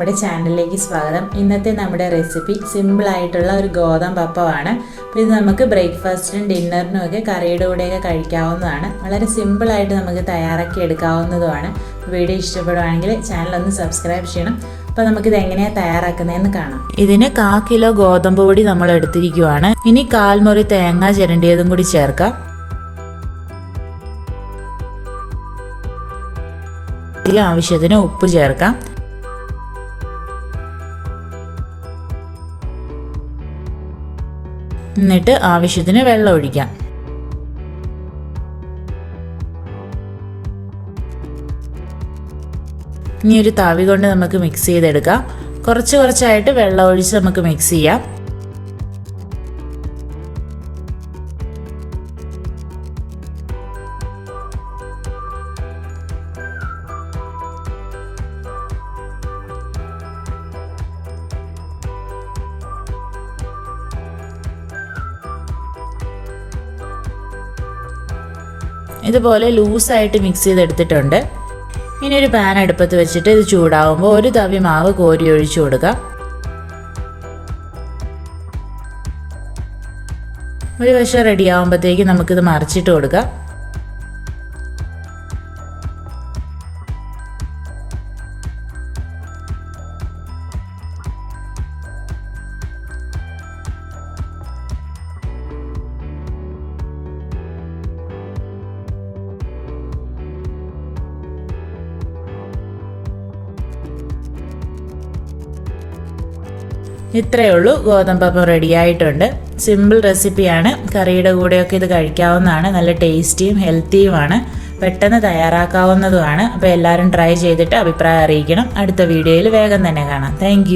നമ്മുടെ ചാനലിലേക്ക് സ്വാഗതം. ഇന്നത്തെ നമ്മുടെ റെസിപ്പി സിമ്പിൾ ആയിട്ടുള്ള ഒരു ഗോതമ്പ് അപ്പമാണ്. അപ്പോൾ ഇത് നമുക്ക് ബ്രേക്ക്ഫാസ്റ്റിനും ഡിന്നറിനും ഒക്കെ കറിയുടെ കൂടെയൊക്കെ കഴിക്കാവുന്നതാണ്. വളരെ സിമ്പിളായിട്ട് നമുക്ക് തയ്യാറാക്കി എടുക്കാവുന്നതുമാണ്. വീഡിയോ ഇഷ്ടപ്പെടുവാണെങ്കിൽ ചാനൽ ഒന്ന് സബ്സ്ക്രൈബ് ചെയ്യണം. അപ്പോൾ നമുക്കിത് എങ്ങനെയാണ് തയ്യാറാക്കുന്നതെന്ന് കാണാം. ഇതിന് 1/4 കിലോ ഗോതമ്പ് പൊടി നമ്മൾ എടുത്തിരിക്കുവാണ്. ഇനി 1/4 മുറി തേങ്ങ ചിരണ്ടിയതും കൂടി ചേർക്കാം. ആവശ്യത്തിന് ഉപ്പ് ചേർക്കാം. എന്നിട്ട് ആവശ്യത്തിന് വെള്ളം ഒഴിക്കാം. ഇനി ഒരു തവി കൊണ്ട് നമുക്ക് മിക്സ് ചെയ്തെടുക്കാം. കുറച്ചായിട്ട് വെള്ളം ഒഴിച്ച് നമുക്ക് മിക്സ് ചെയ്യാം. ഇതുപോലെ ലൂസായിട്ട് മിക്സ് ചെയ്തെടുത്തിട്ടുണ്ട്. ഇനി ഒരു പാൻ അടുപ്പത്ത് വെച്ചിട്ട് ഇത് ചൂടാവുമ്പോൾ ഒരു തവി മാവ് കോരി ഒഴിച്ചു കൊടുക്കാം. ഒരു വശം റെഡിയാവുമ്പോഴത്തേക്ക് നമുക്കിത് മറിച്ചിട്ട് കൊടുക്കാം. ഇത്രയേ ഉള്ളൂ, ഗോതമ്പപ്പം റെഡി ആയിട്ടുണ്ട്. സിമ്പിൾ റെസിപ്പിയാണ്. കറിയുടെ കൂടെയൊക്കെ ഇത് കഴിക്കാവുന്നതാണ്. നല്ല ടേസ്റ്റിയും ഹെൽത്തിയുമാണ്. പെട്ടെന്ന് തയ്യാറാക്കാവുന്നതുമാണ്. അപ്പോൾ എല്ലാവരും ട്രൈ ചെയ്തിട്ട് അഭിപ്രായം അറിയിക്കണം. അടുത്ത വീഡിയോയിൽ വേഗം തന്നെ കാണാം. താങ്ക്